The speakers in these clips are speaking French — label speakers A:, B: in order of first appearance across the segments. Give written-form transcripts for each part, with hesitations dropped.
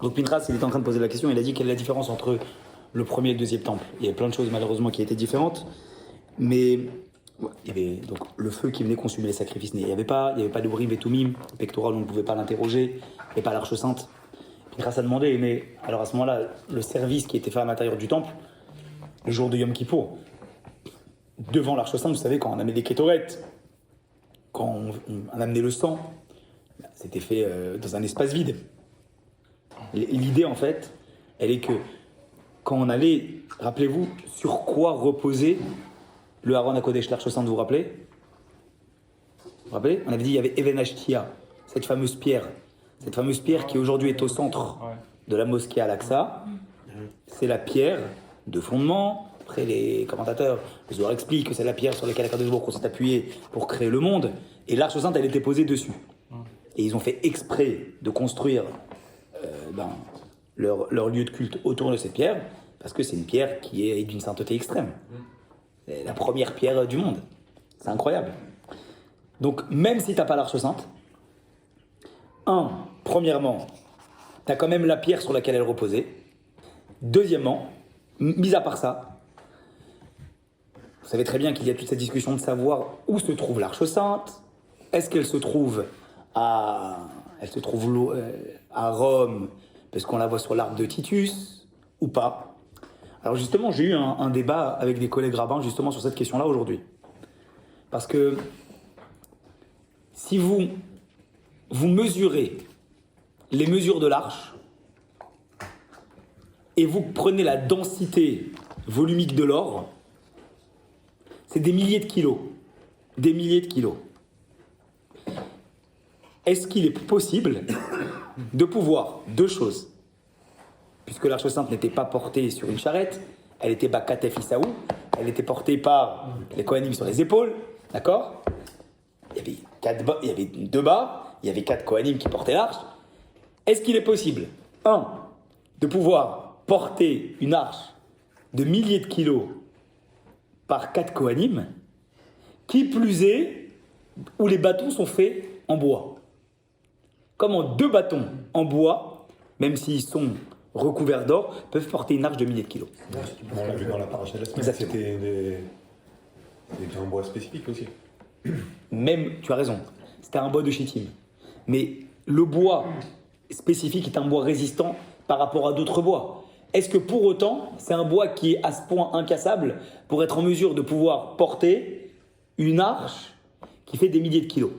A: Donc Pinchas, il était en train de poser la question, il a dit quelle est la différence entre le premier et le deuxième temple. Il y avait plein de choses malheureusement qui étaient différentes, mais ouais, il y avait donc le feu qui venait consumer les sacrifices. Il n'y avait pas de Urim et Tumim, le pectoral, on ne pouvait pas l'interroger, il n'y avait pas l'Arche Sainte. Pinchas a demandé, mais alors à ce moment-là, le service qui était fait à l'intérieur du temple, le jour de Yom Kippour, devant l'Arche Sainte, vous savez, quand on amenait des kétorettes, quand on amenait le sang, c'était fait dans un espace vide. L'idée, en fait, elle est que quand on allait, rappelez-vous, sur quoi reposait le Haron HaKodesh, l'Arche Sainte, vous vous rappelez? Vous vous rappelez? On avait dit qu'il y avait Even Ashtia, cette fameuse pierre qui aujourd'hui est au centre de la mosquée Al-Aqsa. C'est la pierre de fondement. Après, les commentateurs, les Zohar expliquent que c'est la pierre sur laquelle Akadosh Baruch Hu s'est appuyé pour créer le monde. Et l'Arche Sainte, elle était posée dessus. Et ils ont fait exprès de construire leur lieu de culte autour de cette pierre, parce que c'est une pierre qui est d'une sainteté extrême. C'est la première pierre du monde. C'est incroyable. Donc, même si tu n'as pas l'Arche Sainte, premièrement, tu as quand même la pierre sur laquelle elle reposait. Deuxièmement, mis à part ça, vous savez très bien qu'il y a toute cette discussion de savoir où se trouve l'Arche Sainte. Est-ce qu'elle se trouve à Rome, parce qu'on la voit sur l'arbre de Titus, ou pas? Alors justement, j'ai eu un débat avec des collègues rabbins justement sur cette question-là aujourd'hui. Parce que si vous mesurez les mesures de l'arche, et vous prenez la densité volumique de l'or, c'est des milliers de kilos. Des milliers de kilos. Est-ce qu'il est possible de pouvoir, deux choses, puisque l'Arche Sainte n'était pas portée sur une charrette, elle était Bakatef Isaou, elle était portée par les Kohanim sur les épaules, d'accord? Il y avait deux bas, il y avait 4 Kohanim qui portaient l'arche. Est-ce qu'il est possible, de pouvoir porter une arche de milliers de kilos par 4 Kohanim, qui plus est, où les bâtons sont faits en bois? Comment 2 bâtons en bois, même s'ils sont recouverts d'or, peuvent porter une arche de milliers de kilos?
B: On l'a vu dans la paracha de la semaine, c'était des grands bois spécifiques aussi.
A: Même, tu as raison, c'était un bois de Shittim. Mais le bois spécifique est un bois résistant par rapport à d'autres bois. Est-ce que pour autant, c'est un bois qui est à ce point incassable pour être en mesure de pouvoir porter une arche qui fait des milliers de kilos?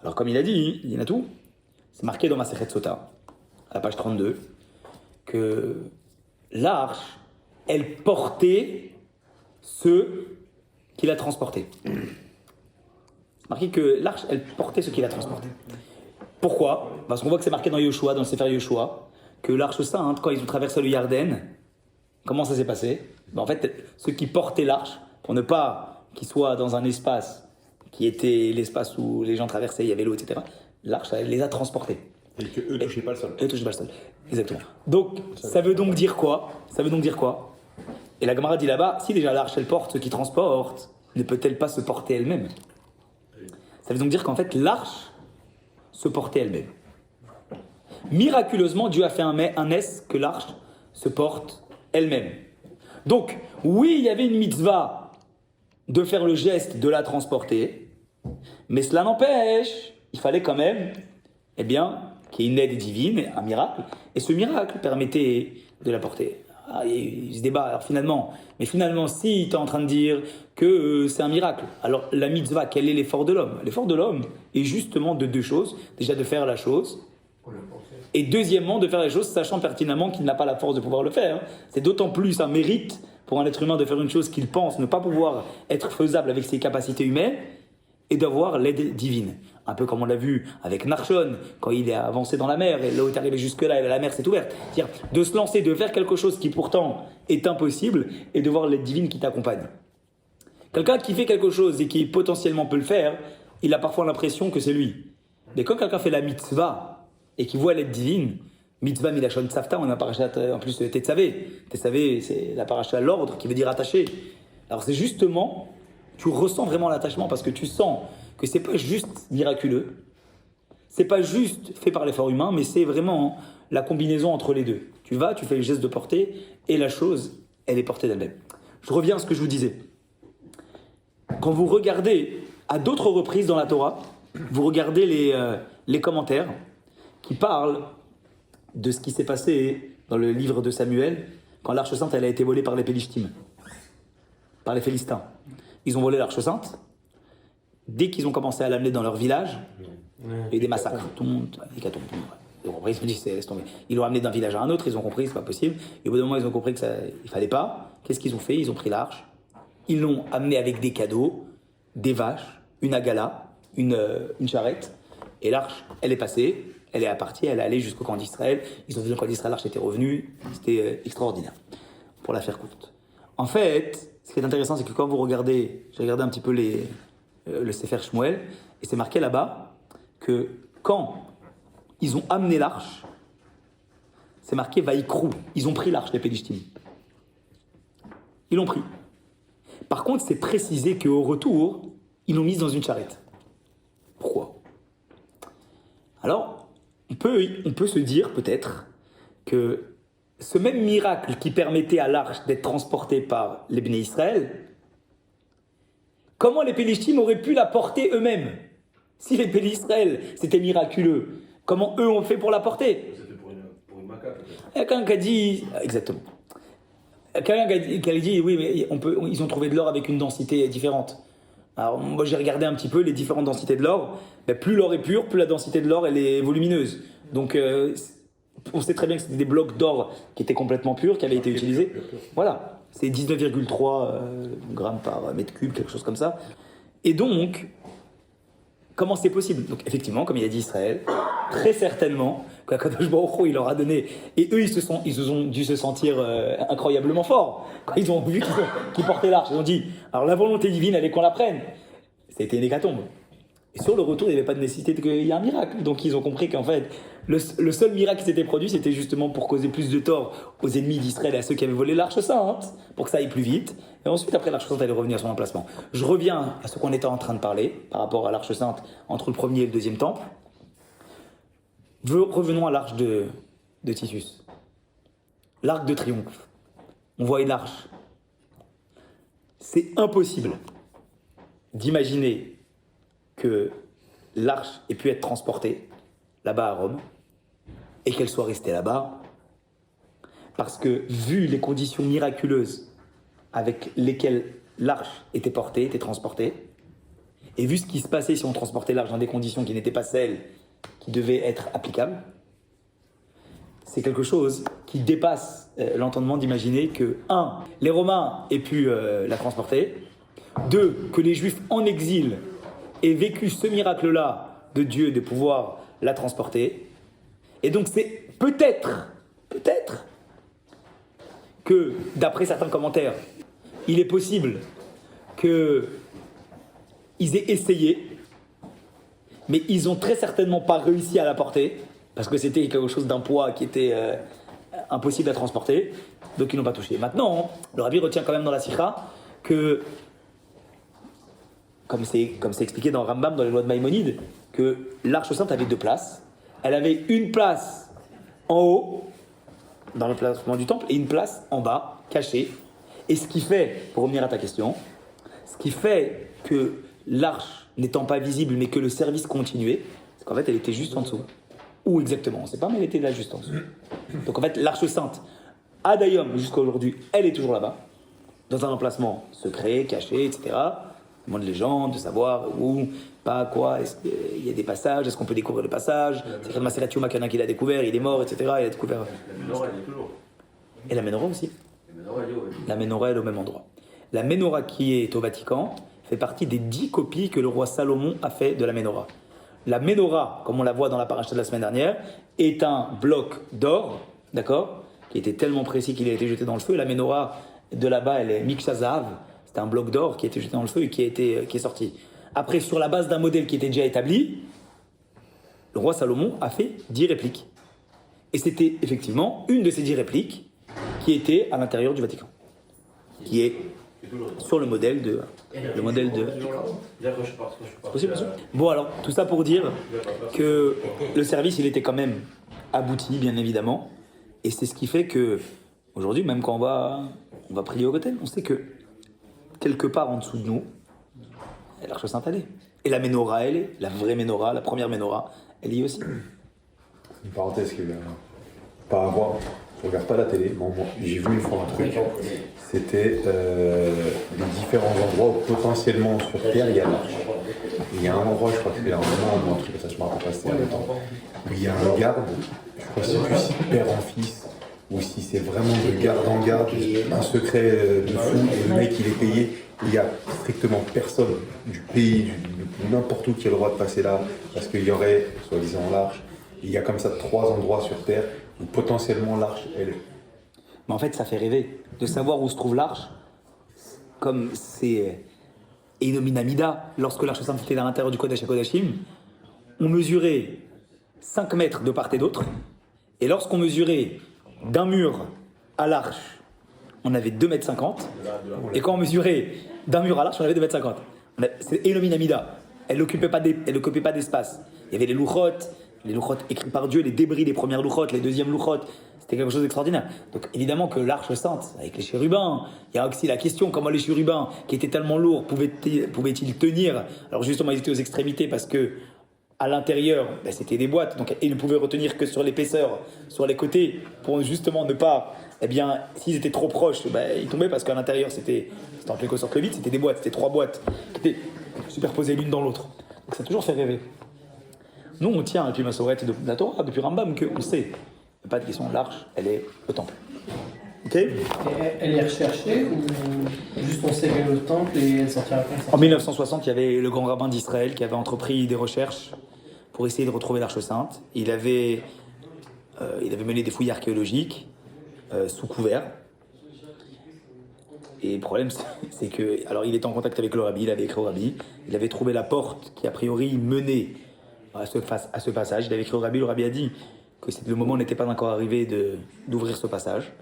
A: Alors comme il a dit, il y en a tout. C'est marqué dans Masechet Sota, à la page 32, que l'arche, elle portait ceux qui la transportaient. C'est marqué que l'arche, elle portait ceux qui la transportaient. Pourquoi? Parce qu'on voit que c'est marqué dans Yoshua, dans le Sefer Yoshua, que l'Arche Sainte, quand ils ont traversé le Yarden, comment ça s'est passé? En fait, ceux qui portaient l'Arche, pour ne pas qu'ils soient dans un espace qui était l'espace où les gens traversaient, il y avait l'eau, etc., l'Arche, elle les a transportés.
B: Et qu'eux ne touchaient pas le sol.
A: Eux ne touchaient pas le sol. Exactement. Donc, ça veut donc dire quoi? Et la Gemara dit là-bas, si déjà l'Arche, elle porte ceux qui transportent, ne peut-elle pas se porter elle-même? Ça veut donc dire qu'en fait, l'Arche se portait elle-même. Miraculeusement, Dieu a fait un S que l'arche se porte elle-même. Donc, oui, il y avait une mitzvah de faire le geste de la transporter, mais cela n'empêche, il fallait quand même, qu'il y ait une aide divine, un miracle, et ce miracle permettait de la porter. Il y a eu ce débat, alors finalement, si tu es en train de dire que c'est un miracle, alors la mitzvah, quel est l'effort de l'homme? L'effort de l'homme est justement de 2 choses. Déjà de faire la chose, et deuxièmement de faire la chose sachant pertinemment qu'il n'a pas la force de pouvoir le faire. C'est d'autant plus un mérite pour un être humain de faire une chose qu'il pense ne pas pouvoir être faisable avec ses capacités humaines, et d'avoir l'aide divine. Un peu comme on l'a vu avec Narshon, quand il est avancé dans la mer, et là où il est arrivé jusque-là, et la mer s'est ouverte. C'est-à-dire de se lancer, de faire quelque chose qui pourtant est impossible, et de voir l'aide divine qui t'accompagne. Quelqu'un qui fait quelque chose et qui potentiellement peut le faire, il a parfois l'impression que c'est lui. Mais quand quelqu'un fait la mitzvah, et qu'il voit l'aide divine, mitzvah milachon tzavta, on a parachat en plus tetzavé. Tetzavé, c'est la paracha l'ordre qui veut dire attaché. Alors c'est justement, tu ressens vraiment l'attachement parce que tu sens que c'est pas juste miraculeux, c'est pas juste fait par l'effort humain, mais c'est vraiment la combinaison entre les deux. Tu fais le geste de porter et la chose, elle est portée d'elle-même. Je reviens à ce que je vous disais. Quand vous regardez à d'autres reprises dans la Torah, vous regardez les commentaires qui parlent de ce qui s'est passé dans le livre de Samuel quand l'Arche Sainte elle a été volée par les Pélishtim, par les Philistins. Ils ont volé l'Arche Sainte. Dès qu'ils ont commencé à l'amener dans leur village, il y a eu des massacres. Tout le monde, ils ont compris, ils se disent, laisse tomber. Ils l'ont amené d'un village à un autre, ils ont compris, c'est pas possible. Et au bout d'un moment, ils ont compris qu'il ne fallait pas. Qu'est-ce qu'ils ont fait? Ils ont pris l'arche, ils l'ont amené avec des cadeaux, des vaches, une agala, une charrette. Et l'arche, elle est passée, elle est partie, elle est allée jusqu'au camp d'Israël. Ils ont vu le camp d'Israël, l'arche était revenue. C'était extraordinaire, pour la faire courte. En fait, ce qui est intéressant, c'est que quand vous regardez, j'ai regardé un petit peu le Sefer Shmuel, et c'est marqué là-bas que quand ils ont amené l'arche, c'est marqué Vaïkrou. Ils ont pris l'arche, les Pélishtim. Ils l'ont pris. Par contre, c'est précisé qu'au retour, ils l'ont mise dans une charrette. Pourquoi? Alors, on peut se dire peut-être que ce même miracle qui permettait à l'arche d'être transportée par les Béné Israël, comment les Pélishtim auraient pu la porter eux-mêmes? Si les Béné Israël, c'était miraculeux, comment eux ont fait pour la porter?
C: C'était pour une maca, peut-être.
A: Il y a quelqu'un qui a dit... Exactement. Quelqu'un qui a dit, oui, mais ils ont trouvé de l'or avec une densité différente. Alors, moi, j'ai regardé un petit peu les différentes densités de l'or. Ben, plus l'or est pur, plus la densité de l'or, elle est volumineuse. Donc, on sait très bien que c'était des blocs d'or qui étaient complètement purs, qui avaient été utilisés. Voilà. C'est 19,3 grammes par mètre cube, quelque chose comme ça. Et donc, comment c'est possible? Donc, effectivement, comme il a dit Israël, très certainement, quand Kadosh Baruch Hu, il leur a donné, et eux, ils ont dû se sentir incroyablement forts. Quand ils ont vu qu'ils portaient l'arche, ils ont dit, alors la volonté divine, elle est qu'on la prenne. C'était une hécatombe. Et sur le retour, il n'y avait pas de nécessité qu'il y ait un miracle. Donc, ils ont compris qu'en fait, le seul miracle qui s'était produit, c'était justement pour causer plus de tort aux ennemis d'Israël et à ceux qui avaient volé l'arche sainte, pour que ça aille plus vite. Et ensuite, après, l'arche sainte, elle est revenue à son emplacement. Je reviens à ce qu'on était en train de parler, par rapport à l'arche sainte entre le premier et le deuxième temple. Revenons à l'arche de Titus. L'arc de triomphe. On voit une arche. C'est impossible d'imaginer que l'arche ait pu être transportée là-bas à Rome et qu'elle soit restée là-bas parce que, vu les conditions miraculeuses avec lesquelles l'arche était portée, était transportée, et vu ce qui se passait si on transportait l'arche dans des conditions qui n'étaient pas celles qui devaient être applicables, c'est quelque chose qui dépasse l'entendement d'imaginer que, 1, les Romains aient pu la transporter, 2, que les Juifs en exil aient vécu ce miracle-là de Dieu de pouvoir la transporter. Et donc c'est peut-être que, d'après certains commentaires, il est possible qu'ils aient essayé, mais ils n'ont très certainement pas réussi à la porter, parce que c'était quelque chose d'un poids qui était impossible à transporter, donc ils n'ont pas touché. Maintenant, le Rabbi retient quand même dans la Sikha que, comme c'est expliqué dans Rambam, dans les lois de Maïmonide, que l'Arche Sainte avait 2 places. Elle avait une place en haut, dans le placement du temple, et une place en bas, cachée. Et ce qui fait, pour revenir à ta question, ce qui fait que l'arche n'étant pas visible, mais que le service continuait, c'est qu'en fait, elle était juste en dessous. Où exactement, on ne sait pas, mais elle était là juste en dessous. Donc en fait, l'Arche Sainte, Adayom, jusqu'à aujourd'hui, elle est toujours là-bas, dans un emplacement secret, caché, etc. Le monde de légende, de savoir où, pas, quoi, est-ce qu'il y a des passages, est-ce qu'on peut découvrir les passages, c'est comme Maserat Yoma, qu'il y en a qui l'a découvert, il est mort, etc. Il a découvert...
C: La menorah, elle est toujours.
A: Et la menorah aussi.
C: La menorah, elle est où?
A: La menorah est au même endroit. La menorah qui est au Vatican fait partie des 10 copies que le roi Salomon a fait de la menorah. La menorah, comme on la voit dans la paracha de la semaine dernière, est un bloc d'or, d'accord, qui était tellement précis qu'il a été jeté dans le feu. La menorah de là-bas, elle est Miksha Zahav, c'est un bloc d'or qui a été jeté dans le feu et qui est sorti. Après, sur la base d'un modèle qui était déjà établi, le roi Salomon a fait 10 répliques. Et c'était effectivement une de ces 10 répliques qui était à l'intérieur du Vatican, qui est sur le modèle de... Possible, bien sûr. Bon alors, tout ça pour dire que le service, il était quand même abouti, bien évidemment. Et c'est ce qui fait que, aujourd'hui, même quand on va prier au Kotel, on sait que quelque part en dessous de nous, l'Arche Sainte, elle est. Et la Ménorah, elle est. La vraie Ménorah, la première Ménorah, elle y est aussi.
B: Une parenthèse que pas avoir, je regarde pas la télé, mais moi, j'ai vu une fois un truc. C'était les différents endroits où potentiellement sur Terre il y a l'arche. Il y a un endroit, je crois que c'est un moment ou un truc comme ça, je me rappelle pas, c'était il y a longtemps, où il y a un garde, je crois que c'est plus si père en fils, ou si c'est vraiment de garde en garde, un secret de fou, et le mec il est payé, il y a strictement personne du pays, de n'importe où qui a le droit de passer là, parce qu'il y aurait, soi-disant, l'arche. Il y a comme ça 3 endroits sur Terre où potentiellement l'arche, elle est.
A: Mais en fait, ça fait rêver de savoir où se trouve l'arche, comme c'est Enominamida, lorsque l'arche sainte était à l'intérieur du Kodesh HaKodashim, on mesurait 5 mètres de part et d'autre, et lorsqu'on mesurait d'un mur à l'arche, on avait 2,50 m, et quand on mesurait d'un mur à l'arche, on avait 2,50 m. C'est Enominamida. Elle n'occupait pas d'espace. Il y avait les louchot écrits par Dieu, les débris des premières louchot, les deuxièmes louchot. C'était quelque chose d'extraordinaire. Donc évidemment que l'arche sainte, avec les chérubins, il y a aussi la question comment les chérubins, qui étaient tellement lourds, pouvaient-ils tenir. Alors justement, ils étaient aux extrémités parce que à l'intérieur, c'était des boîtes, donc ils ne pouvaient retenir que sur l'épaisseur, sur les côtés, pour justement ne pas, s'ils étaient trop proches, ils tombaient parce qu'à l'intérieur, c'était en quelque sorte le vide, c'était des boîtes, c'était 3 boîtes qui étaient superposées l'une dans l'autre. Donc ça a toujours fait rêver. Nous, on tient, et puis ma sourette de la Torah, depuis Rambam, qu'on sait, il n'y a pas de question, l'arche, elle est au temple. Ok ?
D: Et elle est recherchée ou juste on sait qu'elle est au temple et elle sortira comme ça ?
A: En 1960, il y avait le grand rabbin d'Israël qui avait entrepris des recherches pour essayer de retrouver l'Arche Sainte. Il avait mené des fouilles archéologiques sous couvert. Et le problème, c'est que, alors il était en contact avec le rabbi, il avait écrit au rabbi, il avait trouvé la porte qui a priori menait à ce passage. Il avait écrit au rabbi, le rabbi a dit que le moment n'était pas encore arrivé d'ouvrir ce passage.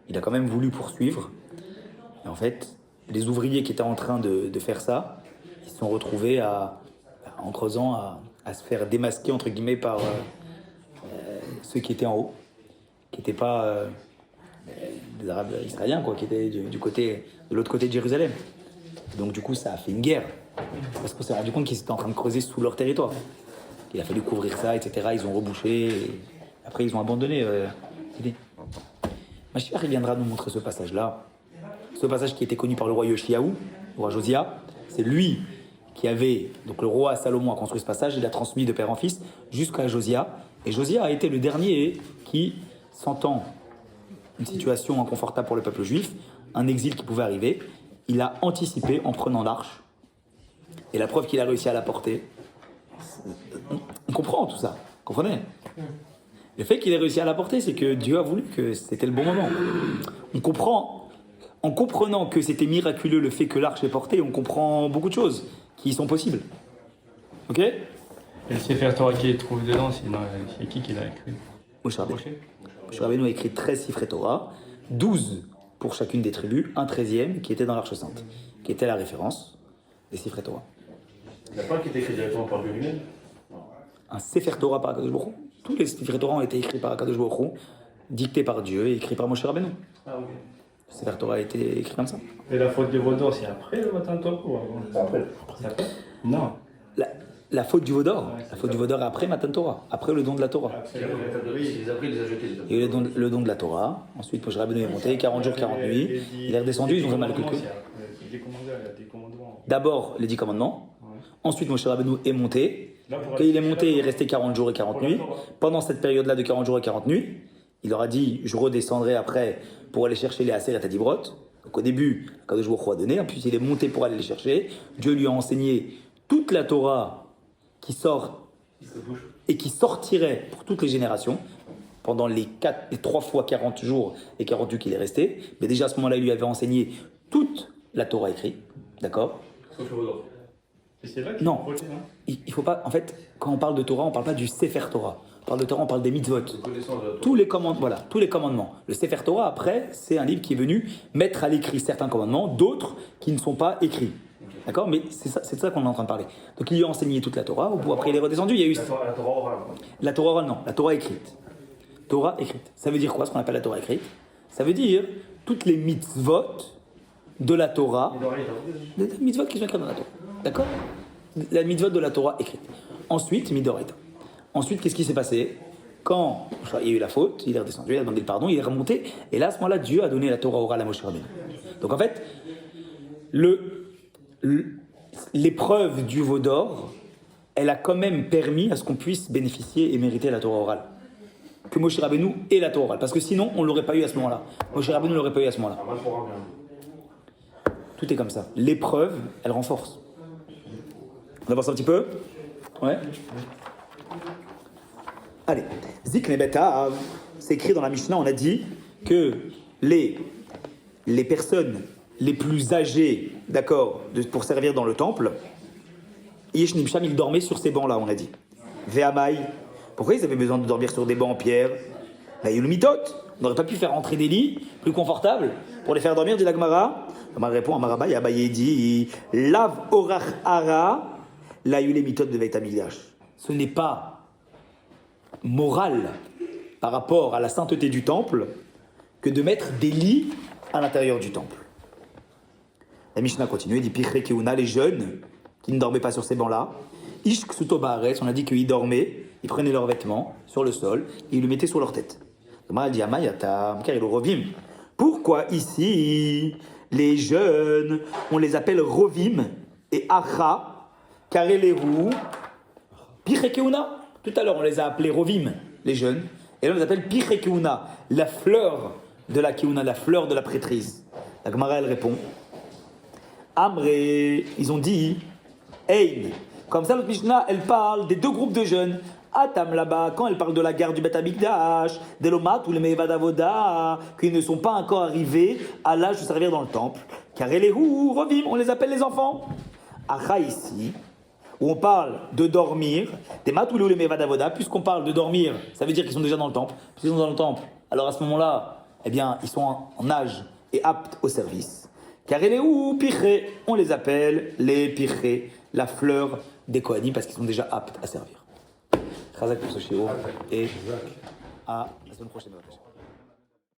A: Il a quand même voulu poursuivre. Et en fait, les ouvriers qui étaient en train de faire ça, ils se sont retrouvés en creusant à se faire démasquer entre guillemets par ceux qui étaient en haut, qui n'étaient pas des Arabes israéliens, quoi, qui étaient de l'autre côté de Jérusalem. Donc du coup, ça a fait une guerre. Parce qu'on s'est rendu compte qu'ils étaient en train de creuser sous leur territoire. Il a fallu couvrir ça, etc. Ils ont rebouché. Et après, ils ont abandonné l'idée. Mashiach, il viendra nous montrer ce passage-là. Ce passage qui était connu par le roi Yoshiaou, le roi Josia. C'est lui qui avait, donc le roi Salomon a construit ce passage, il l'a transmis de père en fils jusqu'à Josia. Et Josia a été le dernier qui, sentant une situation inconfortable pour le peuple juif, un exil qui pouvait arriver, il a anticipé en prenant l'arche. Et la preuve qu'il a réussi à la porter, on comprend tout ça, comprenez ? Le fait qu'il ait réussi à la porter, c'est que Dieu a voulu que c'était le bon moment. On comprend, en comprenant que c'était miraculeux le fait que l'arche est portée, on comprend beaucoup de choses qui sont possibles. Ok ?
E: Et le Sefer Torah qui est trouvé dedans, c'est qui l'a écrit ?
A: Moshe Rabbeinu. Moshe Rabbeinu a écrit 13 Sifrei Torah, 12 pour chacune des tribus, un 13e qui était dans l'Arche Sainte, qui était la référence des Sifrei Torah.
C: Il n'y a pas un qui est écrit directement par Dieu lui-même ?
A: Un Sefer Torah par Akadosh Baruch Hu. Tous les Sifrei Torah ont été écrits par Akadosh Baruch Hu, dictés par Dieu et écrits par Moshe Rabbeinu.
C: Ah, ok.
A: Le Sefer Torah a été écrit comme ça.
E: Et la faute de Vaudor, c'est après le Matan Torah ou avant ?
C: C'est après.
E: C'est après ? Non.
A: La faute du Vaudor,
E: Ouais,
A: la faute du Vaudor est après Matan Torah, après le don de la Torah.
C: Oui, après, il les a jetés.
A: Il y a eu le don de la Torah, ensuite Moshe Rabbeinu est monté, 40 jours, 40 nuits, il est redescendu, ils ont fait mal calculé.
E: Les commandements.
A: D'abord les 10 commandements,
E: Ouais.
A: ensuite Moshe Rabbeinu est monté.
E: Là, pour
A: Quand il est monté, il est resté 40 jours et 40 nuits. Pendant cette période-là de 40 jours et 40 nuits, il leur a dit « Je redescendrai après pour aller chercher les Aseret Adibrot ». Donc au début, Kadosh Baruch Hu a donné, puis il est monté pour aller les chercher. Dieu lui a enseigné toute la Torah qui sort et qui sortirait pour toutes les générations pendant les 3 fois 40 jours et 40 nuits qu'il est resté. Mais déjà à ce moment-là, il lui avait enseigné toute la Torah écrite. D'accord ?
C: Sauf le Vaudor.
E: Et c'est là qu'il
A: Non.
E: faut voter, non ?
A: Il faut pas, en fait, quand on parle de Torah, on ne parle pas du Sefer Torah. On parle de Torah, on parle des mitzvot.
C: Connaissance de la Torah.
A: Tous les commandements. Le Sefer Torah, après, c'est un livre qui est venu mettre à l'écrit certains commandements, d'autres qui ne sont pas écrits. D'accord? Mais c'est de ça qu'on est en train de parler. Donc il lui a enseigné toute la Torah, au bout après il est redescendu, il y a eu...
C: La Torah orale.
A: La Torah orale, non, la Torah écrite. Torah écrite. Ça veut dire quoi, ce qu'on appelle la Torah écrite? Ça veut dire toutes les mitzvot de la Torah, les mitzvot qui sont écrites dans la Torah. D'accord? La mitzvot de la Torah écrite. Ensuite, Midoraita. Ensuite, qu'est-ce qui s'est passé? Quand il y a eu la faute, il est redescendu, il a demandé le pardon, il est remonté, et là, à ce moment-là, Dieu a donné la Torah orale à Moshe Rabbeinu. Donc en fait, l'épreuve du veau d'or, elle a quand même permis à ce qu'on puisse bénéficier et mériter la Torah orale. Que Moshe Rabbeinu ait la Torah orale. Parce que sinon, on ne l'aurait pas eu à ce moment-là. Moshe Rabbeinu ne l'aurait pas eu à ce moment-là. Tout est comme ça. L'épreuve, elle renforce. On avance un petit peu? Ouais. Allez. Zikne Betav, c'est écrit dans la Mishnah, on a dit que les personnes les plus âgées, d'accord, pour servir dans le temple, Yesh Nimsham, ils dormaient sur ces bancs-là, on a dit. Ve'amai, pourquoi ils avaient besoin de dormir sur des bancs en pierre? Là, il y a eu le mitot. On n'aurait pas pu faire entrer des lits plus confortables pour les faire dormir, dit la Gemara. La Gemara répond à Marabaï, Abaye dit Lav orach ara, là, il y a eu les mitot de Beit Hamikdash. Ce n'est pas moral par rapport à la sainteté du temple que de mettre des lits à l'intérieur du temple. La Mishnah continue, il dit Pichre Keuna, les jeunes qui ne dormaient pas sur ces bancs-là, Ishk Sutobares, on a dit qu'ils dormaient, ils prenaient leurs vêtements sur le sol et ils le mettaient sur leur tête. Elle dit Amayatam, car ils le revim. Pourquoi ici, les jeunes, on les appelle Rovim et Acha, car les roues, Pichre Keuna. Tout à l'heure, on les a appelés Rovim, les jeunes, et là, on les appelle Pichre Keuna, la fleur de la Keuna, la fleur de la prêtrise. La Gemara, elle répond Amré, ils ont dit Ein. Comme ça, notre Mishnah, elle parle des deux groupes de jeunes. Atam là-bas, quand elle parle de la guerre du Beth Amikdash, d'Elomat ou les Mevad Avoda, qui ne sont pas encore arrivés à l'âge de servir dans le temple. Car les roues, Rovim, on les appelle les enfants. Acha ici, où on parle de dormir, des Matoulou les Mevad Avoda, puisqu'on parle de dormir, ça veut dire qu'ils sont déjà dans le temple. Puisqu'ils sont dans le temple, alors à ce moment-là, eh bien, ils sont en âge et aptes au service. Car les roues, Piré, on les appelle les Piré, la fleur des Kohanim, parce qu'ils sont déjà aptes à servir. Chazak pour ce shiur et à la semaine prochaine.